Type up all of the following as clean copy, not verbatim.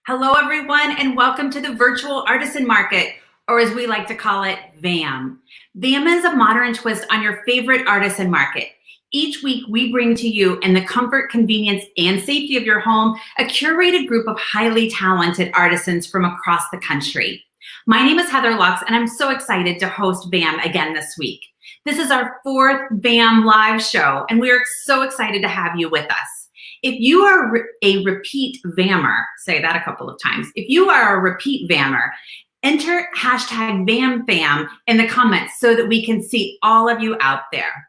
Hello, everyone, and welcome to the Virtual Artisan Market, or as we like to call it, VAM. VAM is a modern twist on your favorite artisan market. Each week, we bring to you, in the comfort, convenience, and safety of your home, a curated group of highly talented artisans from across the country. My name is Heather Lux, and I'm so excited to host VAM again this week. This is our fourth VAM Live Show, and we are so excited to have you with us. If you are a repeat VAMmer, say that a couple of times. If you are a repeat VAMmer, enter hashtag VAMFam in the comments so that we can see all of you out there.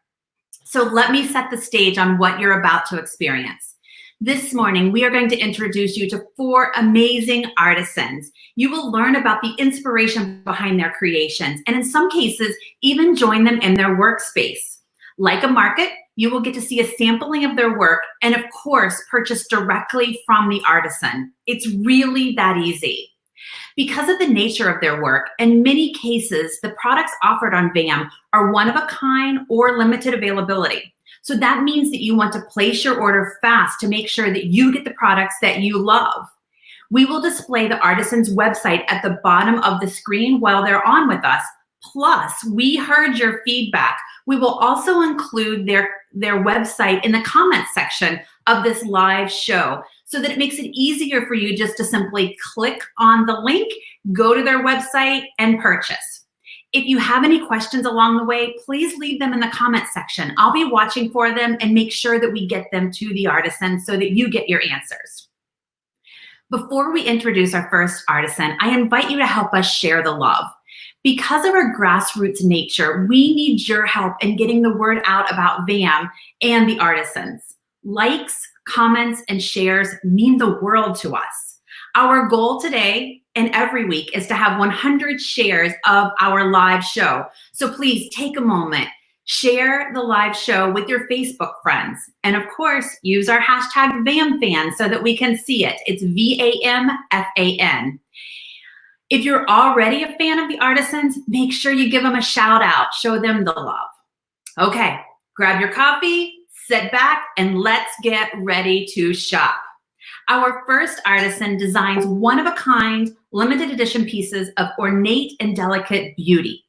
So let me set the stage on what you're about to experience. This morning, we are going to introduce you to four amazing artisans. You will learn about the inspiration behind their creations, and in some cases, even join them in their workspace. Like a market, you will get to see a sampling of their work and, of course, purchase directly from the artisan. It's really that easy. Because of the nature of their work, in many cases, the products offered on VAM are one of a kind or limited availability. So that means that you want to place your order fast to make sure that you get the products that you love. We will display the artisan's website at the bottom of the screen while they're on with us. Plus, we heard your feedback. We will also include their website in the comments section of this live show so that it makes it easier for you just to simply click on the link, go to their website, and purchase. If you have any questions along the way, please leave them in the comments section. I'll be watching for them and make sure that we get them to the artisan so that you get your answers. Before we introduce our first artisan, I invite you to help us share the love. Because of our grassroots nature, we need your help in getting the word out about VAM and the artisans. Likes, comments, and shares mean the world to us. Our goal today and every week is to have 100 shares of our live show. So please take a moment, share the live show with your Facebook friends, and of course, use our hashtag VAMFan so that we can see it. It's VAMFAN. If you're already a fan of the artisans, make sure you give them a shout out, show them the love. Okay, grab your coffee, sit back, and let's get ready to shop. Our first artisan designs one-of-a-kind, limited edition pieces of ornate and delicate beauty.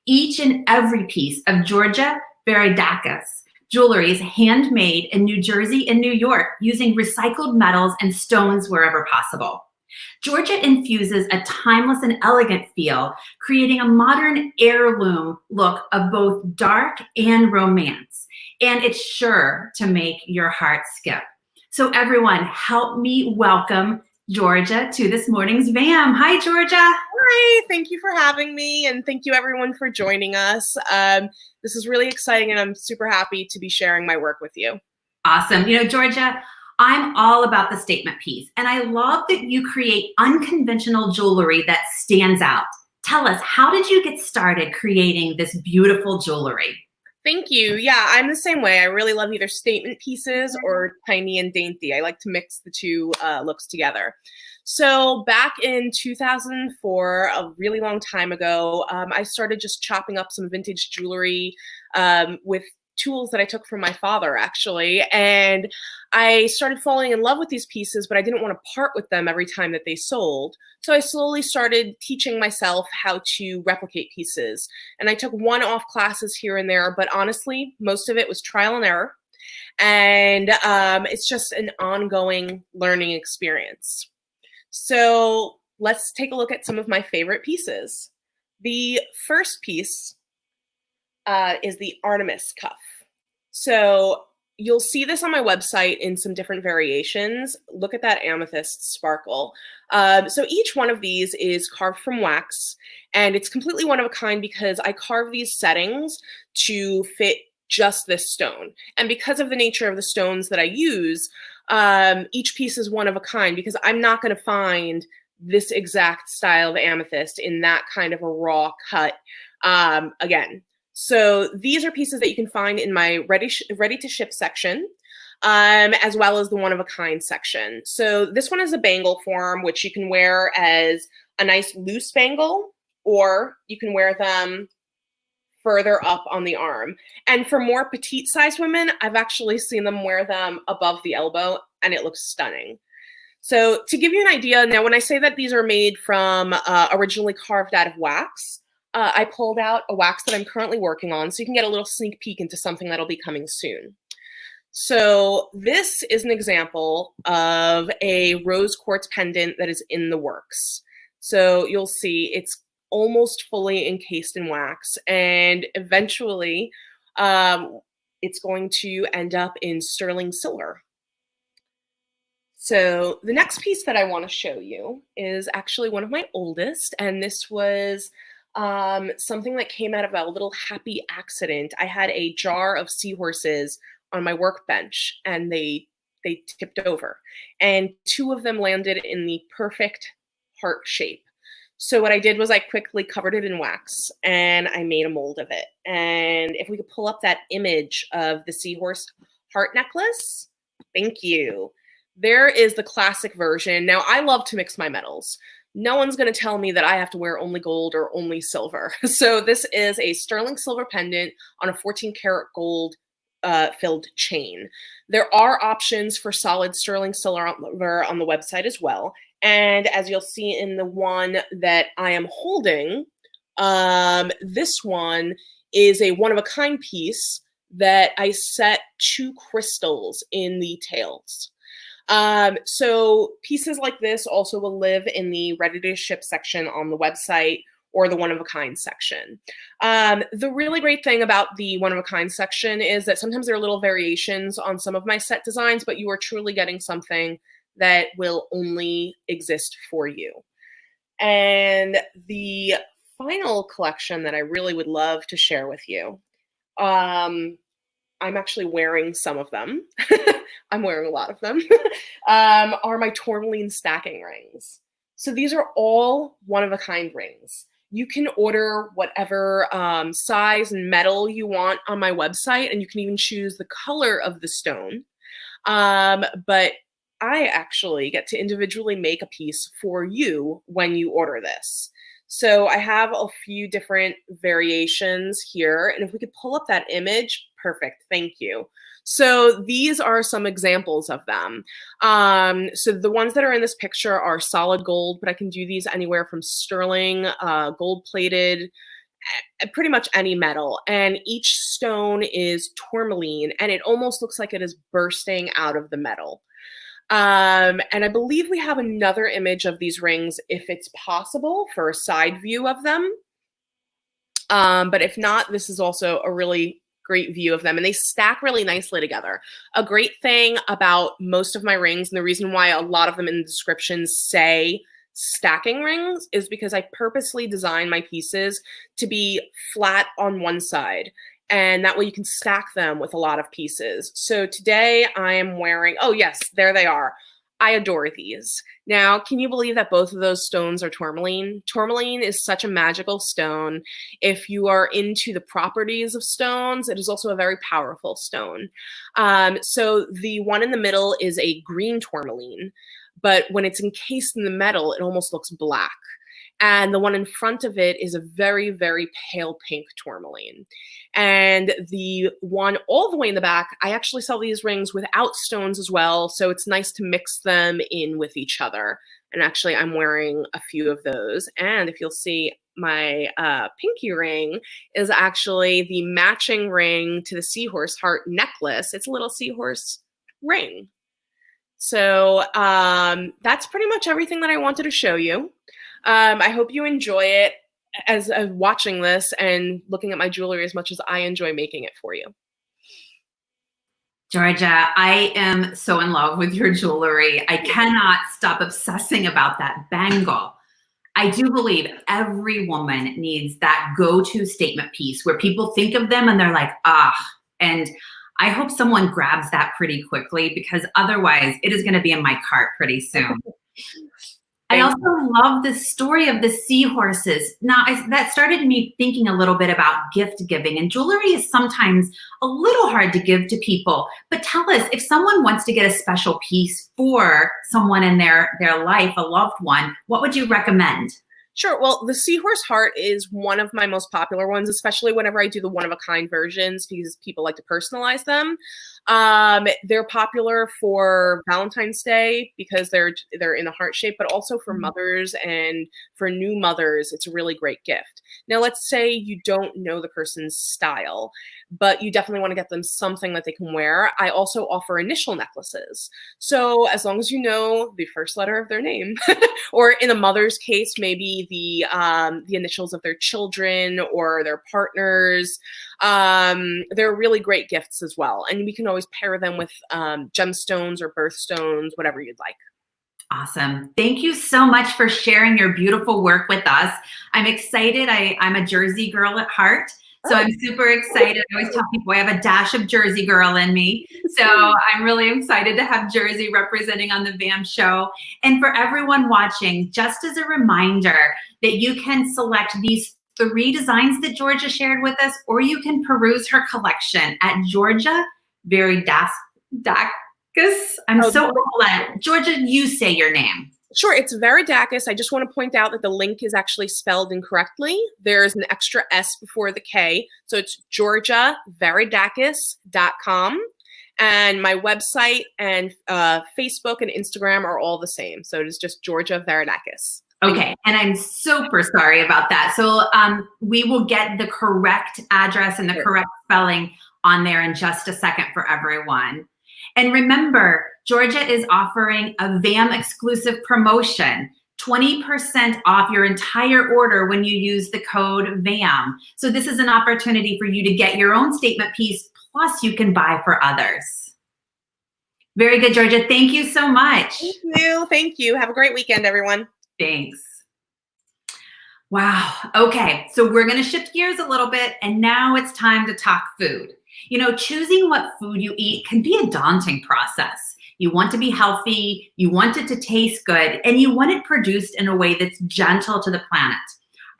Each and every piece of Georgia Veridakis jewelry is handmade in New Jersey and New York using recycled metals and stones wherever possible. Georgia infuses a timeless and elegant feel, creating a modern heirloom look of both dark and romance. And it's sure to make your heart skip. So everyone, help me welcome Georgia to this morning's VAM. Hi, Georgia. Hi, thank you for having me, and thank you everyone for joining us. This is really exciting, and I'm super happy to be sharing my work with you. Awesome. You know, Georgia, I'm all about the statement piece, and I love that you create unconventional jewelry that stands out. Tell us, how did you get started creating this beautiful jewelry? Thank you. Yeah, I'm the same way. I really love either statement pieces or tiny and dainty. I like to mix the two looks together. So back in 2004, a really long time ago, I started just chopping up some vintage jewelry with tools that I took from my father, actually. And I started falling in love with these pieces, but I didn't want to part with them every time that they sold. So I slowly started teaching myself how to replicate pieces. And I took one-off classes here and there, but honestly, most of it was trial and error. And it's just an ongoing learning experience. So let's take a look at some of my favorite pieces. The first piece is the Artemis cuff. So you'll see this on my website in some different variations. Look at that amethyst sparkle. So each one of these is carved from wax, and it's completely one of a kind because I carve these settings to fit just this stone. And because of the nature of the stones that I use, each piece is one of a kind because I'm not going to find this exact style of amethyst in that kind of a raw cut again. So these are pieces that you can find in my ready to ship section, as well as the one-of-a-kind section. So this one is a bangle form, which you can wear as a nice loose bangle, or you can wear them further up on the arm. And for more petite-sized women, I've actually seen them wear them above the elbow, and it looks stunning. So to give you an idea, now when I say that these are made from originally carved out of wax, I pulled out a wax that I'm currently working on, so you can get a little sneak peek into something that'll be coming soon. So this is an example of a rose quartz pendant that is in the works. So you'll see it's almost fully encased in wax, and eventually it's going to end up in sterling silver. So the next piece that I want to show you is actually one of my oldest, and this was something that came out of a little happy accident. I had a jar of seahorses on my workbench, and they tipped over, and 2 of them landed in the perfect heart shape. So what I did was I quickly covered it in wax, and I made a mold of it. And if we could pull up that image of the seahorse heart necklace, thank you. There is the classic version. Now, I love to mix my metals. No one's going to tell me that I have to wear only gold or only silver. So this is a sterling silver pendant on a 14-karat gold filled chain. There are options for solid sterling silver on the website as well. And as you'll see in the one that I am holding, this one is a one-of-a-kind piece that I set 2 crystals in the tails. So pieces like this also will live in the ready-to-ship section on the website or the one-of-a-kind section. The really great thing about the one-of-a-kind section is that sometimes there are little variations on some of my set designs, but you are truly getting something that will only exist for you. And the final collection that I really would love to share with you, I'm actually wearing some of them. I'm wearing a lot of them, are my tourmaline stacking rings. So these are all one-of-a-kind rings. You can order whatever size and metal you want on my website, and you can even choose the color of the stone. But I actually get to individually make a piece for you when you order this. So I have a few different variations here, and if we could pull up that image, perfect, thank you. So these are some examples of them. So the ones that are in this picture are solid gold, but I can do these anywhere from sterling, gold-plated, pretty much any metal. And each stone is tourmaline, and it almost looks like it is bursting out of the metal. And I believe we have another image of these rings, if it's possible, for a side view of them. But if not, this is also a really great view of them, and they stack really nicely together. A great thing about most of my rings, and the reason why a lot of them in the descriptions say stacking rings, is because I purposely design my pieces to be flat on one side. And that way you can stack them with a lot of pieces. So today I am wearing, oh yes, there they are. I adore these. Now, can you believe that both of those stones are tourmaline? Tourmaline is such a magical stone. If you are into the properties of stones, it is also a very powerful stone. So the one in the middle is a green tourmaline, but when it's encased in the metal, it almost looks black. And the one in front of it is a very, very pale pink tourmaline. And the one all the way in the back, I actually sell these rings without stones as well. So it's nice to mix them in with each other. And actually, I'm wearing a few of those. And if you'll see, my pinky ring is actually the matching ring to the seahorse heart necklace. It's a little seahorse ring. So that's pretty much everything that I wanted to show you. I hope you enjoy it as watching this and looking at my jewelry as much as I enjoy making it for you. Georgia, I am so in love with your jewelry. I cannot stop obsessing about that bangle. I do believe every woman needs that go-to statement piece where people think of them and they're like, ah, and I hope someone grabs that pretty quickly, because otherwise it is going to be in my cart pretty soon. I also love the story of the seahorses. Now, that started me thinking a little bit about gift giving, and jewelry is sometimes a little hard to give to people. But tell us, if someone wants to get a special piece for someone in their life, a loved one, what would you recommend? Sure. Well, the seahorse heart is one of my most popular ones, especially whenever I do the one-of-a-kind versions, because people like to personalize them. They're popular for Valentine's Day because they're in a heart shape, but also for mothers and for new mothers, it's a really great gift. Now, let's say you don't know the person's style, but you definitely want to get them something that they can wear. I also offer initial necklaces. So as long as you know the first letter of their name, or in a mother's case, maybe the initials of their children or their partners, they're really great gifts as well. And we can always pair them with gemstones or birthstones, whatever you'd like. Awesome. Thank you so much for sharing your beautiful work with us. I'm excited. I'm a Jersey girl at heart. So I'm super excited. I always tell people I have a dash of Jersey girl in me. So I'm really excited to have Jersey representing on the VAM show. And for everyone watching, just as a reminder that you can select these 3 designs that Georgia shared with us, or you can peruse her collection at Georgia Veridakis. I'm so glad. Georgia, you say your name. Sure, it's Veridakis. I just want to point out that the link is actually spelled incorrectly. There's an extra S before the K. So it's georgiaveridakis.com. And my website and Facebook and Instagram are all the same. So it is just Georgia Veridakis. Okay, and I'm super sorry about that. So we will get the correct address and the correct spelling on there in just a second for everyone. And remember, Georgia is offering a VAM exclusive promotion, 20% off your entire order when you use the code VAM. So this is an opportunity for you to get your own statement piece, plus you can buy for others. Very good, Georgia. Thank you so much. Thank you. Thank you. Have a great weekend, everyone. Thanks. Wow. Okay. So we're going to shift gears a little bit, and now it's time to talk food. You know, choosing what food you eat can be a daunting process. You want to be healthy, you want it to taste good, and you want it produced in a way that's gentle to the planet.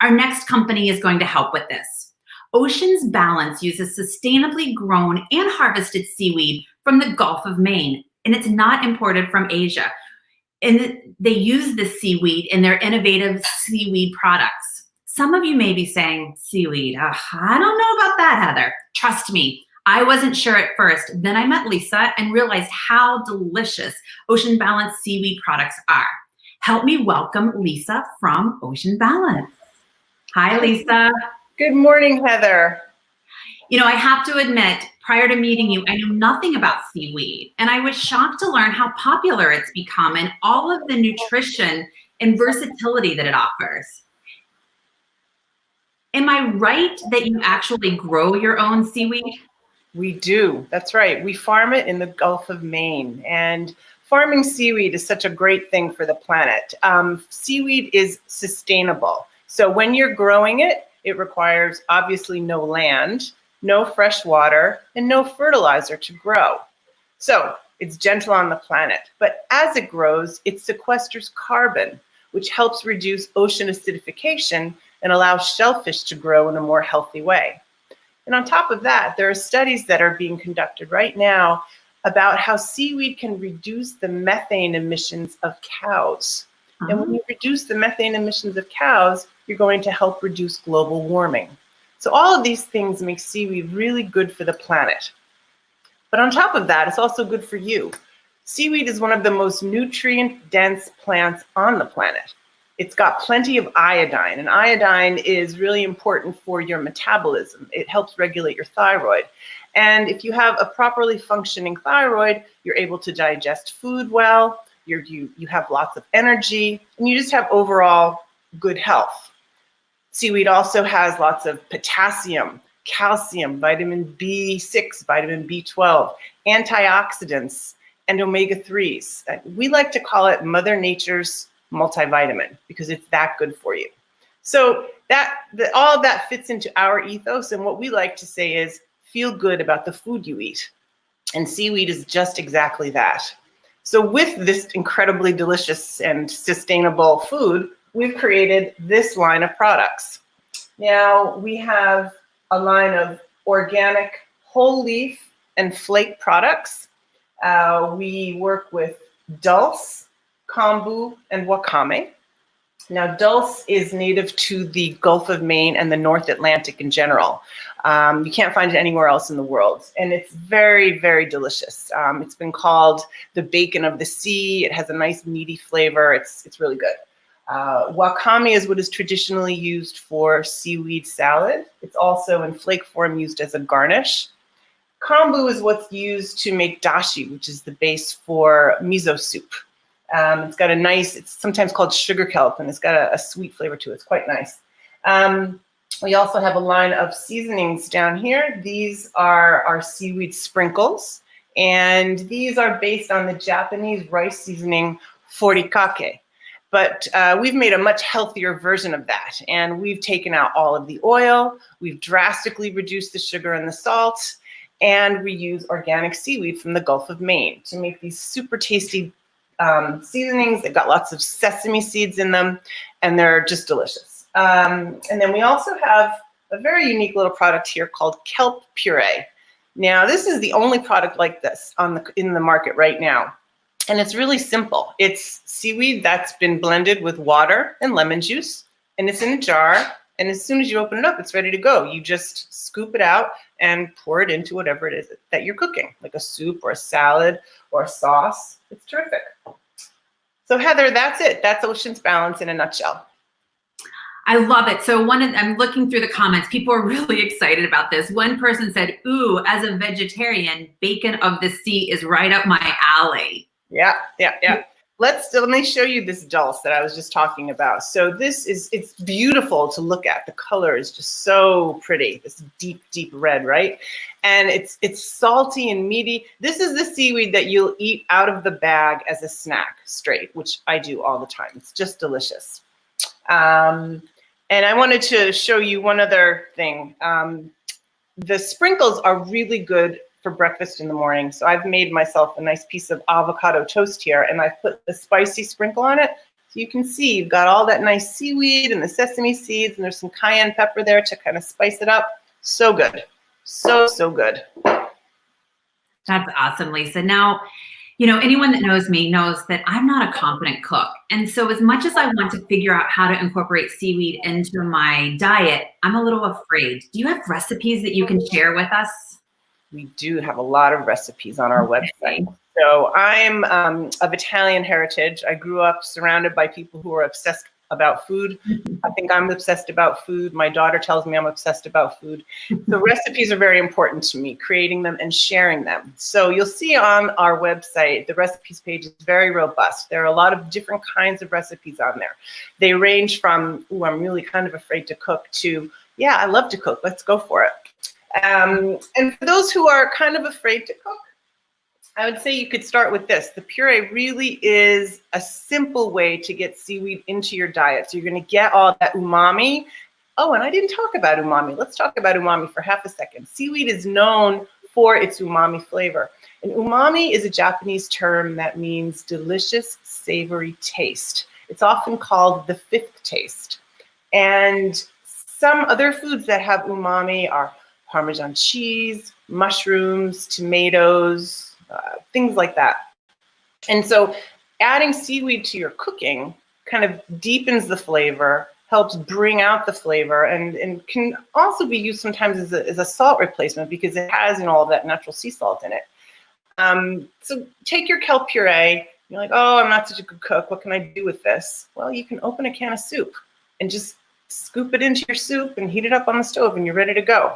Our next company is going to help with this. Ocean's Balance uses sustainably grown and harvested seaweed from the Gulf of Maine, and it's not imported from Asia. And they use this seaweed in their innovative seaweed products. Some of you may be saying, seaweed, I don't know about that, Heather. Trust me, I wasn't sure at first. Then I met Lisa and realized how delicious Ocean Balance seaweed products are. Help me welcome Lisa from Ocean Balance. Hi, Lisa. Good morning, Heather. You know, I have to admit, prior to meeting you, I knew nothing about seaweed, and I was shocked to learn how popular it's become and all of the nutrition and versatility that it offers. Am I right that you actually grow your own seaweed? We do. That's right. We farm it in the Gulf of Maine, and farming seaweed is such a great thing for the planet. Seaweed is sustainable. So when you're growing it, it requires obviously no land, no fresh water, and no fertilizer to grow. So it's gentle on the planet. But as it grows, it sequesters carbon, which helps reduce ocean acidification and allows shellfish to grow in a more healthy way. And on top of that, there are studies that are being conducted right now about how seaweed can reduce the methane emissions of cows. And when you reduce the methane emissions of cows, you're going to help reduce global warming. So all of these things make seaweed really good for the planet. But on top of that, it's also good for you. Seaweed is one of the most nutrient-dense plants on the planet. It's got plenty of iodine, and iodine is really important for your metabolism. It helps regulate your thyroid. And if you have a properly functioning thyroid, you're able to digest food well, you have lots of energy, and you just have overall good health. Seaweed also has lots of potassium, calcium, vitamin B6, vitamin B12, antioxidants, and omega-3s. We like to call it Mother Nature's multivitamin because it's that good for you. So all of that fits into our ethos, and what we like to say is feel good about the food you eat. And seaweed is just exactly that. So with this incredibly delicious and sustainable food, we've created this line of products. Now we have a line of organic whole leaf and flake products. We work with dulse, kombu, and wakame. Now, dulse is native to the Gulf of Maine and the North Atlantic in general. You can't find it anywhere else in the world. And it's very, very delicious. It's been called the bacon of the sea. It has a nice meaty flavor. It's really good. Wakame is what is traditionally used for seaweed salad. It's also in flake form used as a garnish. Kombu is what's used to make dashi, which is the base for miso soup. It's got a nice, it's sometimes called sugar kelp, and it's got a sweet flavor to it. It's quite nice. We also have a line of seasonings down here. These are our seaweed sprinkles, and these are based on the Japanese rice seasoning furikake. But we've made a much healthier version of that, and we've taken out all of the oil, we've drastically reduced the sugar and the salt, and we use organic seaweed from the Gulf of Maine to make these super tasty seasonings. They've got lots of sesame seeds in them, and they're just delicious. And then we also have a very unique little product here called kelp puree. Now, this is the only product like this in the market right now. And it's really simple. It's seaweed that's been blended with water and lemon juice, and it's in a jar. And as soon as you open it up, it's ready to go. You just scoop it out and pour it into whatever it is that you're cooking, like a soup or a salad or a sauce. It's terrific. So Heather, that's it. That's Ocean's Balance in a nutshell. I love it. So I'm looking through the comments. People are really excited about this. One person said, ooh, as a vegetarian, bacon of the sea is right up my alley. Yeah. Let me show you this dulse that I was just talking about. So it's beautiful to look at. The color is just so pretty. This deep, deep red, right? And it's salty and meaty. This is the seaweed that you'll eat out of the bag as a snack straight, which I do all the time. It's just delicious. And I wanted to show you one other thing. The sprinkles are really good for breakfast in the morning. So I've made myself a nice piece of avocado toast here, and I've put the spicy sprinkle on it. So you can see you've got all that nice seaweed and the sesame seeds, and there's some cayenne pepper there to kind of spice it up. So good. So good. That's awesome, Lisa. Now, you know, anyone that knows me knows that I'm not a confident cook. And so as much as I want to figure out how to incorporate seaweed into my diet, I'm a little afraid. Do you have recipes that you can share with us? We do have a lot of recipes on our website. So I'm of Italian heritage. I grew up surrounded by people who are obsessed about food. I think I'm obsessed about food. My daughter tells me I'm obsessed about food. So recipes are very important to me, creating them and sharing them. So you'll see on our website, the recipes page is very robust. There are a lot of different kinds of recipes on there. They range from, ooh, I'm really kind of afraid to cook, to, yeah, I love to cook, let's go for it. And for those who are kind of afraid to cook, I would say you could start with this. The puree really is a simple way to get seaweed into your diet. So you're going to get all that umami. Oh, and I didn't talk about umami. Let's talk about umami for half a second. Seaweed is known for its umami flavor. And umami is a Japanese term that means delicious, savory taste. It's often called the fifth taste. And some other foods that have umami are Parmesan cheese, mushrooms, tomatoes, things like that. And so adding seaweed to your cooking kind of deepens the flavor, helps bring out the flavor, and can also be used sometimes as a salt replacement because it has, you know, all that natural sea salt in it. So take your kelp puree. You're like, oh, I'm not such a good cook. What can I do with this? Well, you can open a can of soup and just scoop it into your soup and heat it up on the stove and you're ready to go.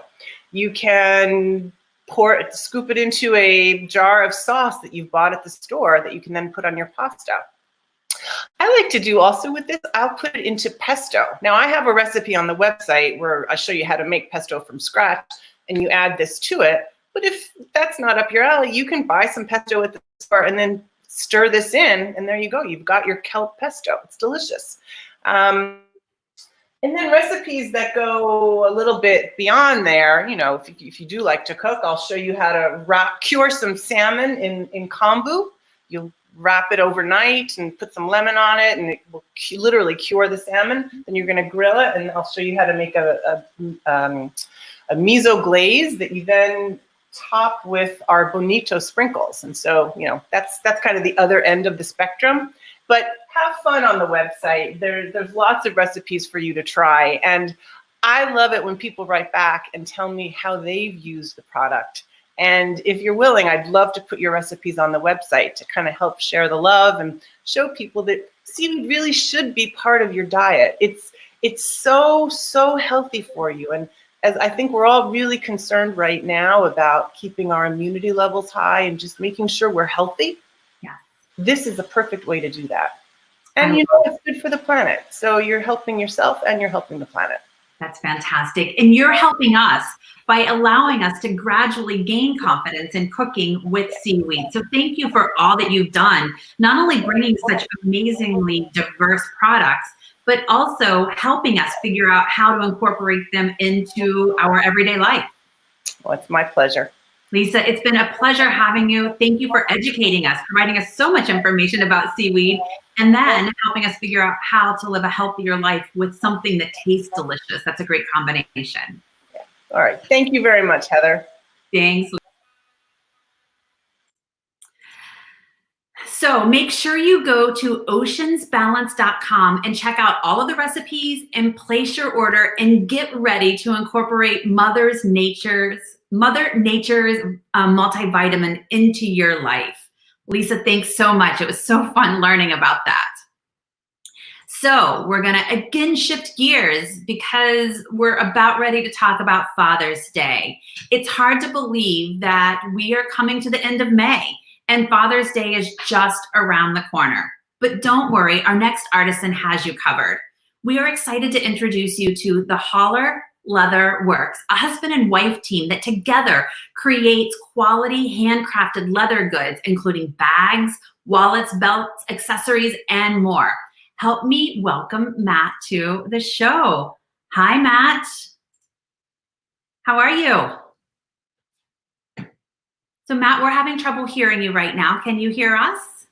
You can scoop it into a jar of sauce that you've bought at the store that you can then put on your pasta. I like to do also with this, I'll put it into pesto. Now I have a recipe on the website where I show you how to make pesto from scratch and you add this to it. But if that's not up your alley, you can buy some pesto at the store and then stir this in and there you go. You've got your kelp pesto. It's delicious. And then recipes that go a little bit beyond there, you know, if you do like to cook, I'll show you how to cure some salmon in kombu. You'll wrap it overnight and put some lemon on it and it will literally cure the salmon. Then you're going to grill it and I'll show you how to make a miso glaze that you then top with our bonito sprinkles. And so, you know, that's kind of the other end of the spectrum. But have fun on the website. There's lots of recipes for you to try. And I love it when people write back and tell me how they've used the product. And if you're willing, I'd love to put your recipes on the website to kind of help share the love and show people that seaweed really should be part of your diet. It's so healthy for you. And as I think we're all really concerned right now about keeping our immunity levels high and just making sure we're healthy, this is the perfect way to do that. And it's good for the planet. So you're helping yourself and you're helping the planet. That's fantastic. And you're helping us by allowing us to gradually gain confidence in cooking with seaweed. So thank you for all that you've done, not only bringing such amazingly diverse products, but also helping us figure out how to incorporate them into our everyday life. Well, it's my pleasure. Lisa, it's been a pleasure having you. Thank you for educating us, providing us so much information about seaweed, and then helping us figure out how to live a healthier life with something that tastes delicious. That's a great combination. All right. Thank you very much, Heather. Thanks. So make sure you go to oceansbalance.com and check out all of the recipes and place your order and get ready to incorporate Mother Nature's multivitamin into your life. Lisa, thanks so much. It was so fun learning about that. So we're gonna again shift gears because we're about ready to talk about Father's Day. It's hard to believe that we are coming to the end of May and Father's Day is just around the corner. But don't worry, our next artisan has you covered. We are excited to introduce you to the Holler Leather Works, a husband and wife team that together creates quality handcrafted leather goods, including bags, wallets, belts, accessories, and more. Help me welcome Matt to the show. Hi, Matt. How are you? So Matt, we're having trouble hearing you right now. Can you hear us?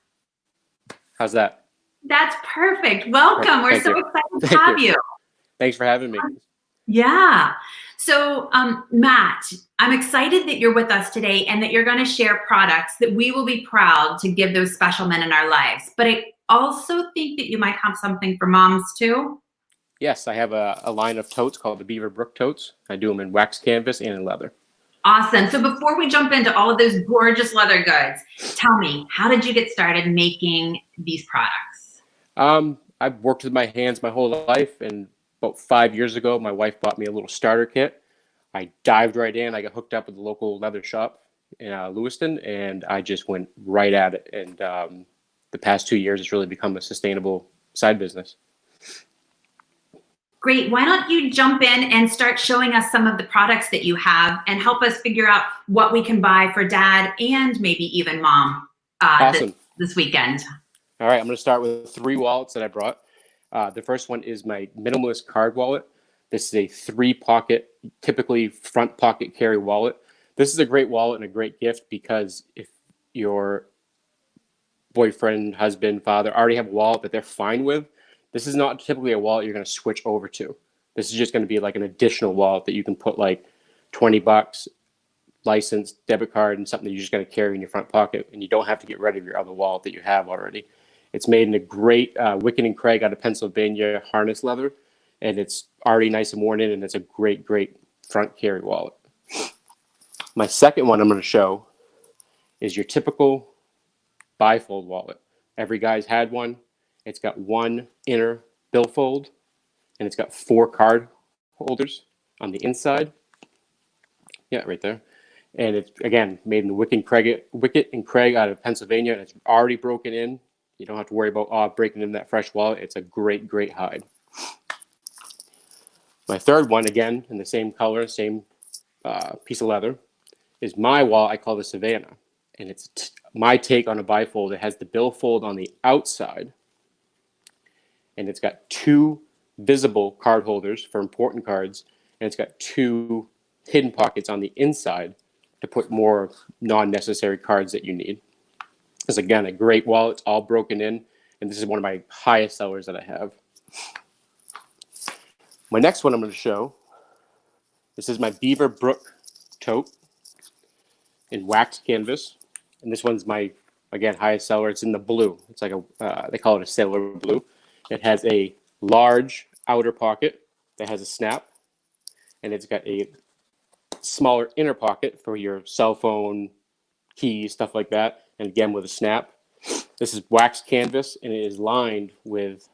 How's that? That's perfect. Welcome. We're so excited to have you. Thanks for having me. Yeah. So Matt, I'm excited that you're with us today and that you're going to share products that we will be proud to give those special men in our lives. But I also think that you might have something for moms too. Yes, I have a line of totes called the Beaver Brook totes. I do them in wax canvas and in leather. Awesome. So before we jump into all of those gorgeous leather goods, tell me, how did you get started making these products? I've worked with my hands my whole life, and about 5 years ago, my wife bought me a little starter kit. I dived right in. I got hooked up with the local leather shop in Lewiston, and I just went right at it. And the past 2 years, it's really become a sustainable side business. Great. Why don't you jump in and start showing us some of the products that you have and help us figure out what we can buy for dad and maybe even mom Awesome. this weekend. All right, I'm going to start with 3 wallets that I brought. The first one is my minimalist card wallet. This is a 3-pocket, typically front pocket carry wallet. This is a great wallet and a great gift because if your boyfriend, husband, father already have a wallet that they're fine with, this is not typically a wallet you're going to switch over to. This is just going to be like an additional wallet that you can put like $20, license, debit card, and something that you're just going to carry in your front pocket, and you don't have to get rid of your other wallet that you have already. It's made in a great Wickett and Craig out of Pennsylvania harness leather, and it's already nice and worn in, and it's a great, great front carry wallet. My second one I'm going to show is your typical bifold wallet. Every guy's had one. It's got one inner billfold, and it's got 4 card holders on the inside. Yeah, right there. And it's, again, made in Wickett and Craig out of Pennsylvania, and it's already broken in. You don't have to worry about breaking in that fresh wallet. It's a great, great hide. My third one, again, in the same color, same piece of leather, is my wallet. I call the Savannah. And it's my take on a bifold. It has the billfold on the outside, and it's got 2 visible card holders for important cards, and it's got 2 hidden pockets on the inside to put more non-necessary cards that you need. It's, again, a great wallet. It's all broken in, and this is one of my highest sellers that I have. My next one I'm going to show, this is my Beaver Brook tote in wax canvas, and this one's my Again, highest seller. It's in the blue. It's like they call it a sailor blue. It has a large outer pocket that has a snap, and it's got a smaller inner pocket for your cell phone, keys, stuff like that. And again, with a snap. This is wax canvas, and it is lined with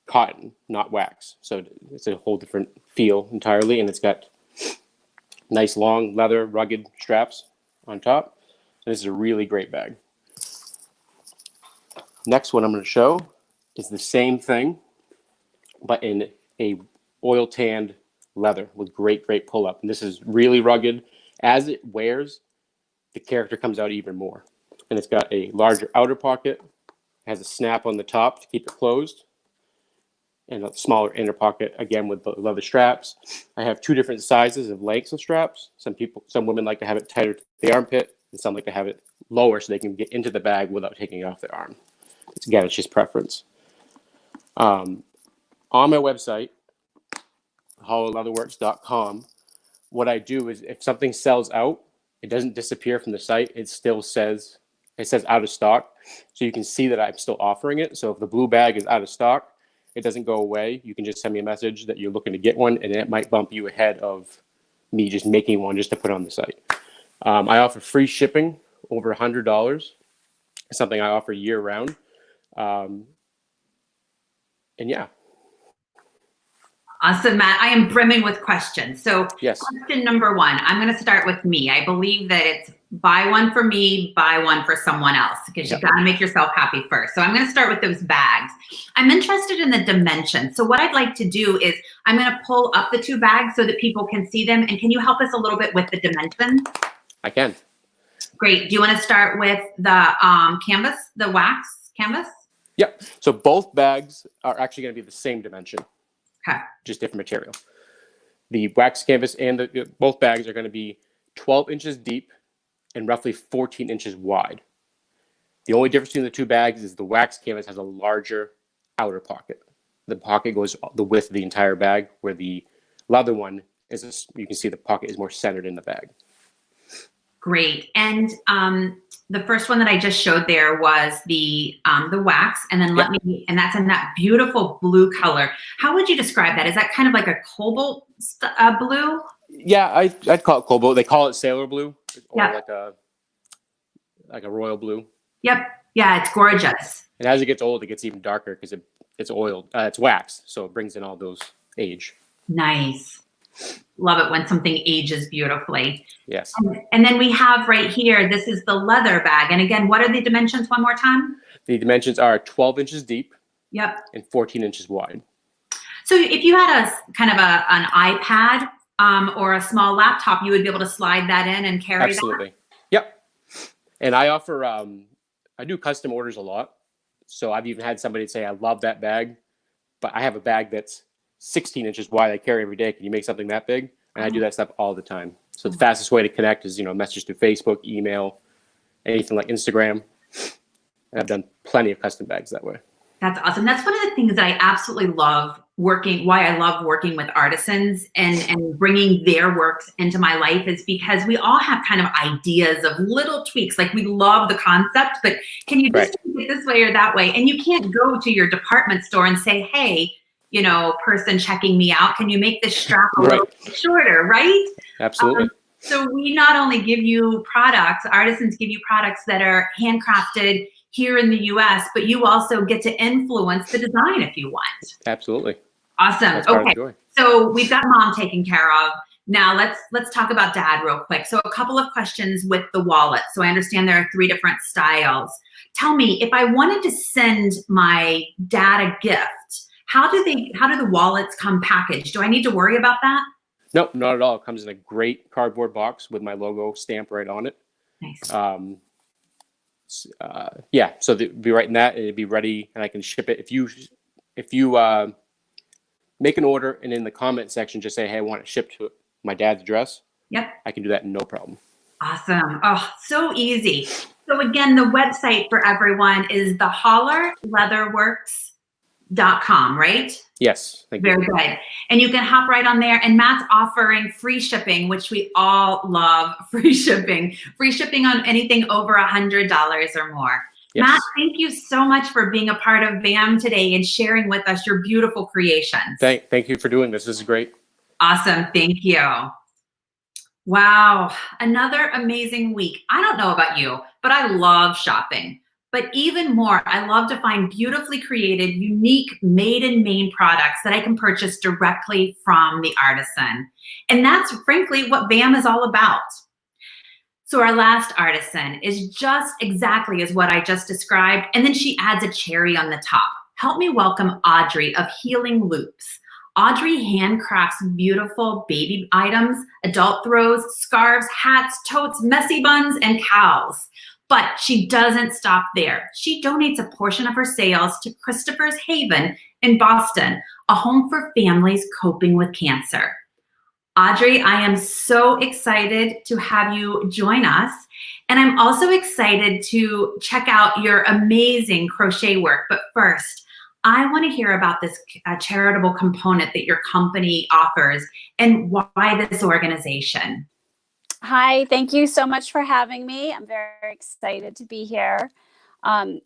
cotton, not wax. So it's a whole different feel entirely, and it's got nice long leather rugged straps on top. And this is a really great bag. Next one I'm going to show is the same thing, but in a oil tanned leather with great pull up. And this is really rugged. As it wears, the character comes out even more. And it's got a larger outer pocket, has a snap on the top to keep it closed, and a smaller inner pocket, again with the leather straps. I have two different sizes of lengths of straps. Some women like to have it tighter to the armpit, and some like to have it lower so they can get into the bag without taking it off their arm. It's just preference. On my website, hollowleatherworks.com, what I do is if something sells out, it doesn't disappear from the site. It still says out of stock. So you can see that I'm still offering it. So if the blue bag is out of stock, it doesn't go away. You can just send me a message that you're looking to get one, and it might bump you ahead of me just making one just to put on the site. I offer free shipping over $100. It's something I offer year round. And yeah. Awesome, Matt. I am brimming with questions. So yes. Question number one, I'm going to start with me. I believe that it's buy one for me, buy one for someone else, because you've got to make yourself happy first. So I'm going to start with those bags. I'm interested in the dimensions. So what I'd like to do is I'm going to pull up the two bags so that people can see them. And can you help us a little bit with the dimensions? I can. Great. Do you want to start with the canvas, the wax canvas? Yep. So both bags are actually going to be the same dimension. Okay. Just different material. The wax canvas and both bags are going to be 12 inches deep and roughly 14 inches wide. The only difference between the two bags is the wax canvas has a larger outer pocket. The pocket goes the width of the entire bag, where the leather one is, you can see the pocket is more centered in the bag. Great. And the first one that I just showed there was the wax, and then and that's in that beautiful blue color. How would you describe that? Is that kind of like a cobalt blue? Yeah, I'd call it cobalt. They call it sailor blue, or like a royal blue. Yep. Yeah, it's gorgeous. And as it gets old, it gets even darker because it's oiled. It's wax, so it brings in all those age. Nice. Love it when something ages beautifully. Yes. And then we have right here, this is the leather bag. And again, what are the dimensions one more time? The dimensions are 12 inches deep. Yep. And 14 inches wide. So if you had a kind of an iPad or a small laptop, you would be able to slide that in and carry Absolutely. Yep. And I offer, I do custom orders a lot. So I've even had somebody say, I love that bag, but I have a bag that's 16 inches wide I carry every day. Can you make something that big? And I do that stuff all the time. So the fastest way to connect is, message through Facebook, email, anything like Instagram. And I've done plenty of custom bags that way. That's awesome. That's one of the things that I absolutely love why I love working with artisans and bringing their works into my life is because we all have kind of ideas of little tweaks. Like we love the concept, but can you just make it this way or that way? And you can't go to your department store and say, hey, person checking me out, can you make this strap a little bit shorter, right? Absolutely. So we not only give you products, artisans give you products that are handcrafted here in the US, but you also get to influence the design if you want. Absolutely. Awesome. Okay. So we've got mom taken care of. Now let's talk about dad real quick. So a couple of questions with the wallet. So I understand there are 3 different styles. Tell me, if I wanted to send my dad a gift, how do the wallets come packaged? Do I need to worry about that? Nope, not at all. It comes in a great cardboard box with my logo stamped right on it. Nice. So they'd be right in that, and it'd be ready, and I can ship it. If you make an order and in the comment section just say, hey, I want it shipped to my dad's address. Yep. I can do that no problem. Awesome. Oh, so easy. So again, the website for everyone is the hollowleatherworks.com. right? Yes, thank you. Very good. And you can hop right on there. And Matt's offering free shipping, which we all love. Free shipping on anything over $100 or more. Yes. Matt, thank you so much for being a part of VAM today and sharing with us your beautiful creations. Thank you for doing this. This is great. Awesome. Thank you. Wow. Another amazing week. I don't know about you, but I love shopping. But even more, I love to find beautifully created, unique, made in Maine products that I can purchase directly from the artisan. And that's frankly what VAM is all about. So our last artisan is just exactly as what I just described, and then she adds a cherry on the top. Help me welcome Audrey of Healing Loops. Audrey handcrafts beautiful baby items, adult throws, scarves, hats, totes, messy buns, and cowls. But she doesn't stop there. She donates a portion of her sales to Christopher's Haven in Boston, a home for families coping with cancer. Audrey, I am so excited to have you join us. And I'm also excited to check out your amazing crochet work. But first, I want to hear about this charitable component that your company offers and why this organization. Hi, thank you so much for having me. I'm very excited to be here.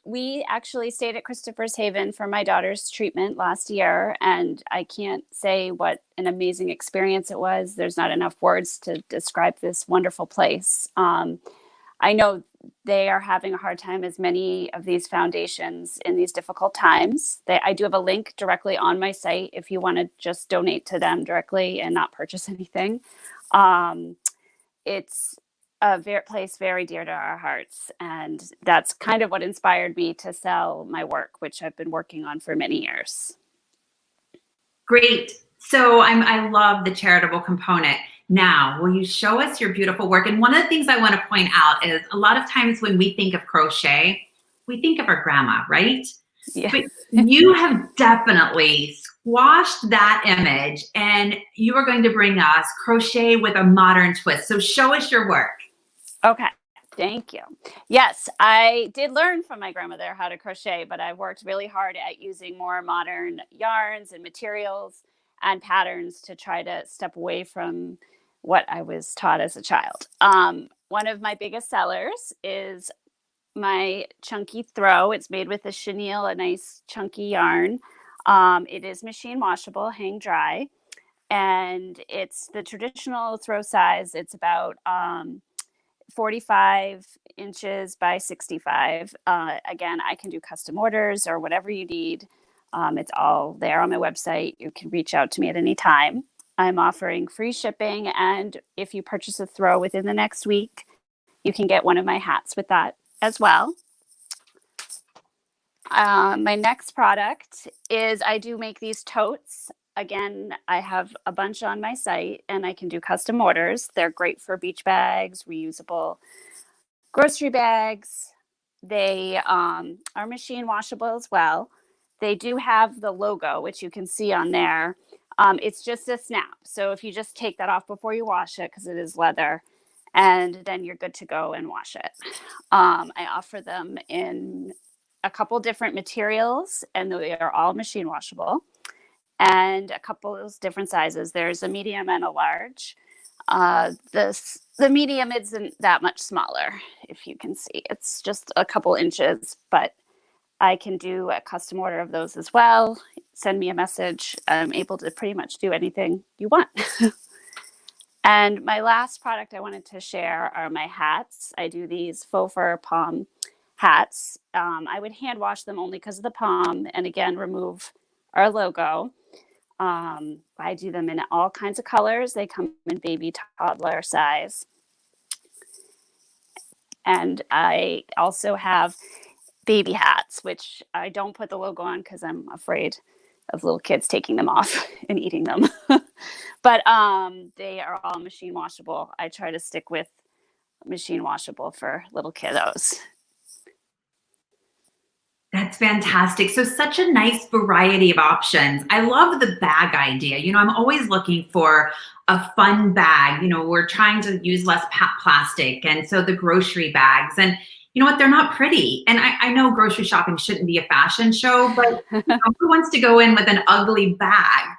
We actually stayed at Christopher's Haven for my daughter's treatment last year, and I can't say what an amazing experience it was. There's not enough words to describe this wonderful place. I know they are having a hard time, as many of these foundations, in these difficult times. I do have a link directly on my site if you want to just donate to them directly and not purchase anything. It's a place very dear to our hearts. And that's kind of what inspired me to sell my work, which I've been working on for many years. Great. So I love the charitable component. Now, will you show us your beautiful work? And one of the things I want to point out is a lot of times when we think of crochet, we think of our grandma, right? Yeah. But you have definitely squashed that image, and you are going to bring us crochet with a modern twist. So show us your work. Okay, thank you. Yes, I did learn from my grandmother how to crochet, but I worked really hard at using more modern yarns and materials and patterns to try to step away from what I was taught as a child. One of my biggest sellers is my chunky throw. It's made with a chenille, a nice chunky yarn. It is machine washable, hang dry, and it's the traditional throw size. It's about 45 inches by 65. Again, I can do custom orders or whatever you need. It's all there on my website. You can reach out to me at any time. I'm offering free shipping, and if you purchase a throw within the next week, you can get one of my hats with that as well. My next product is I do make these totes. Again, I have a bunch on my site, and I can do custom orders. They're great for beach bags, reusable grocery bags. They are machine washable as well. They do have the logo, which you can see on there. It's just a snap. So if you just take that off before you wash it, because it is leather, and then you're good to go and wash it. I offer them in a couple different materials, and they are all machine washable, and a couple of different sizes. There's a medium and a large. The medium isn't that much smaller, if you can see. It's just a couple inches, but I can do a custom order of those as well. Send me a message. I'm able to pretty much do anything you want. And my last product I wanted to share are my hats. I do these faux fur palm hats. I would hand wash them only because of the palm, and again, remove our logo. I do them in all kinds of colors. They come in baby, toddler size. And I also have baby hats, which I don't put the logo on because I'm afraid of little kids taking them off and eating them. But they are all machine washable. I try to stick with machine washable for little kiddos. That's fantastic. So such a nice variety of options. I love the bag idea. You know, I'm always looking for a fun bag. You know, we're trying to use less plastic. And so the grocery bags. And, you know what, they're not pretty. And I know grocery shopping shouldn't be a fashion show, but you know, who wants to go in with an ugly bag?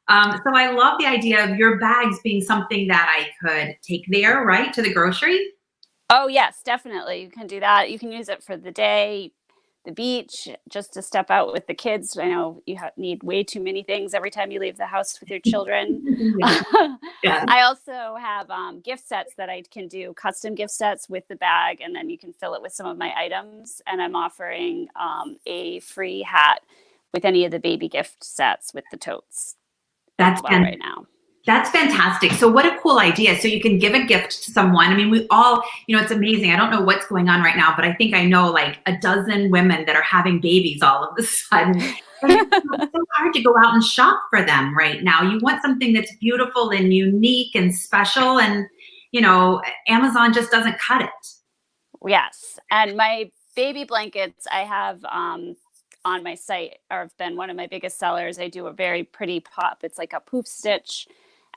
So I love the idea of your bags being something that I could take there, right, to the grocery. Oh, yes, definitely. You can do that. You can use it for the day, the beach, just to step out with the kids. I know you need way too many things every time you leave the house with your children. Yeah. I also have gift sets that I can do, custom gift sets with the bag, and then you can fill it with some of my items. And I'm offering a free hat with any of the baby gift sets with the totes. That's right now. That's fantastic. So what a cool idea. So you can give a gift to someone. I mean, we all, you know, it's amazing. I don't know what's going on right now, but I think I know like a dozen women that are having babies all of a sudden. And it's so hard to go out and shop for them right now. You want something that's beautiful and unique and special. And, you know, Amazon just doesn't cut it. Yes. And my baby blankets I have on my site have been one of my biggest sellers. I do a very pretty pop. It's like a poof stitch.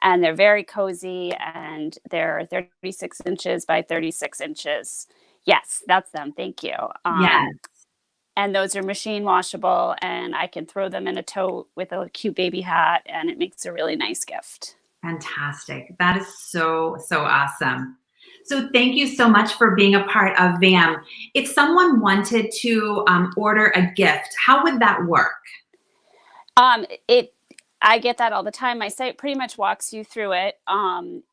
And they're very cozy, and they're 36 inches by 36 inches. Yes, that's them. Thank you. Yes. And those are machine washable, and I can throw them in a tote with a cute baby hat, and it makes a really nice gift. Fantastic. That is so, so awesome. So thank you so much for being a part of VAM. If someone wanted to order a gift, how would that work? I get that all the time. My site pretty much walks you through it.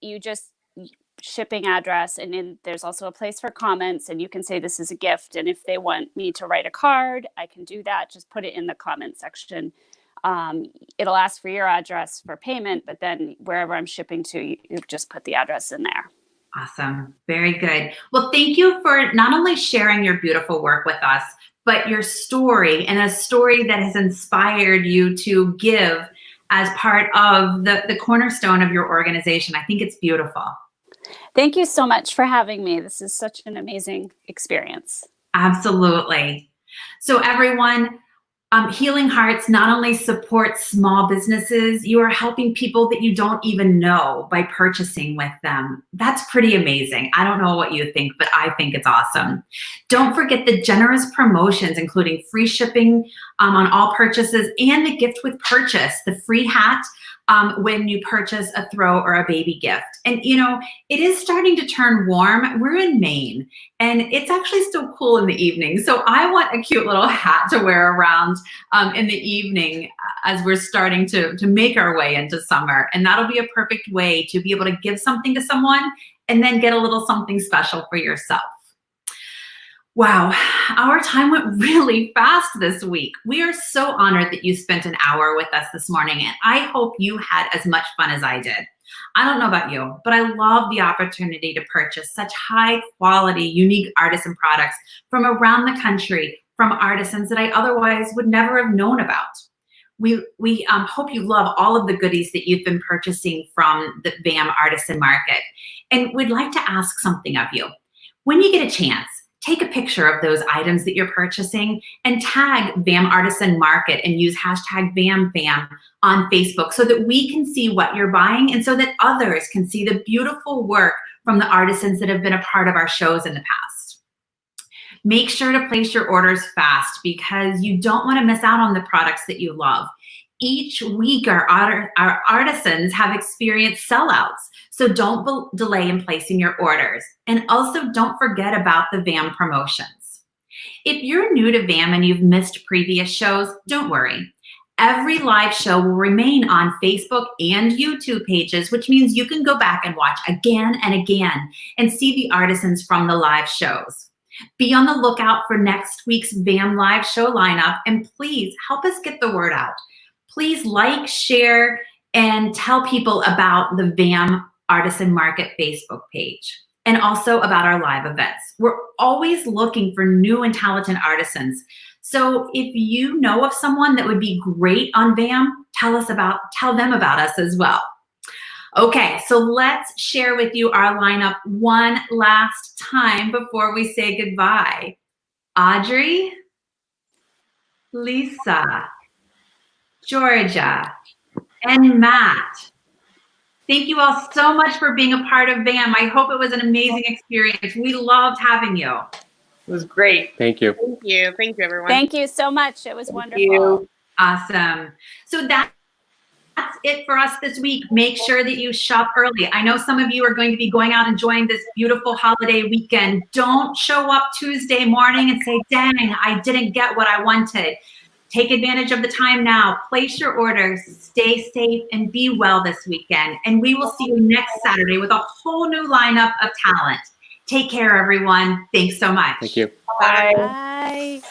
You just shipping address, and then there's also a place for comments, and you can say this is a gift. And if they want me to write a card, I can do that. Just put it in the comment section. It'll ask for your address for payment, but then wherever I'm shipping to, you just put the address in there. Awesome. Very good. Well, thank you for not only sharing your beautiful work with us, but your story, and a story that has inspired you to give as part of the cornerstone of your organization. I think it's beautiful. Thank you so much for having me. This is such an amazing experience. Absolutely. So everyone, Healing Hearts not only supports small businesses, you are helping people that you don't even know by purchasing with them. That's pretty amazing. I don't know what you think, but I think it's awesome. Don't forget the generous promotions, including free shipping on all purchases, and the gift with purchase, the free hat when you purchase a throw or a baby gift. And you know, it is starting to turn warm. We're in Maine, and it's actually still cool in the evening. So I want a cute little hat to wear around in the evening as we're starting to make our way into summer. And that'll be a perfect way to be able to give something to someone and then get a little something special for yourself. Wow, our time went really fast this week. We are so honored that you spent an hour with us this morning, and I hope you had as much fun as I did. I don't know about you, but I love the opportunity to purchase such high quality, unique artisan products from around the country, from artisans that I otherwise would never have known about. We hope you love all of the goodies that you've been purchasing from the VAM Artisan Market. And we'd like to ask something of you. When you get a chance, take a picture of those items that you're purchasing and tag VAM Artisan Market and use hashtag VAMFam on Facebook so that we can see what you're buying and so that others can see the beautiful work from the artisans that have been a part of our shows in the past. Make sure to place your orders fast because you don't want to miss out on the products that you love. Each week, our artisans have experienced sellouts, so don't delay in placing your orders. And also don't forget about the VAM promotions. If you're new to VAM and you've missed previous shows, don't worry. Every live show will remain on Facebook and YouTube pages, which means you can go back and watch again and again and see the artisans from the live shows. Be on the lookout for next week's VAM Live Show lineup, and please help us get the word out. Please like, share, and tell people about the VAM Artisan Market Facebook page and also about our live events. We're always looking for new and talented artisans. So if you know of someone that would be great on VAM, tell them about us as well. Okay, so let's share with you our lineup one last time before we say goodbye. Audrey, Lisa, Georgia, and Matt. Thank you all so much for being a part of VAM. I hope it was an amazing experience. We loved having you. It was great. Thank you. Thank you. Thank you, everyone. Thank you so much. It was Thank wonderful. you. Awesome. So that's it for us this week. Make sure that you shop early. I know some of you are going to be going out enjoying this beautiful holiday weekend. Don't show up Tuesday morning and say, dang, I didn't get what I wanted. Take advantage of the time now. Place your orders. Stay safe and be well this weekend. And we will see you next Saturday with a whole new lineup of talent. Take care, everyone. Thanks so much. Thank you. Bye. Bye.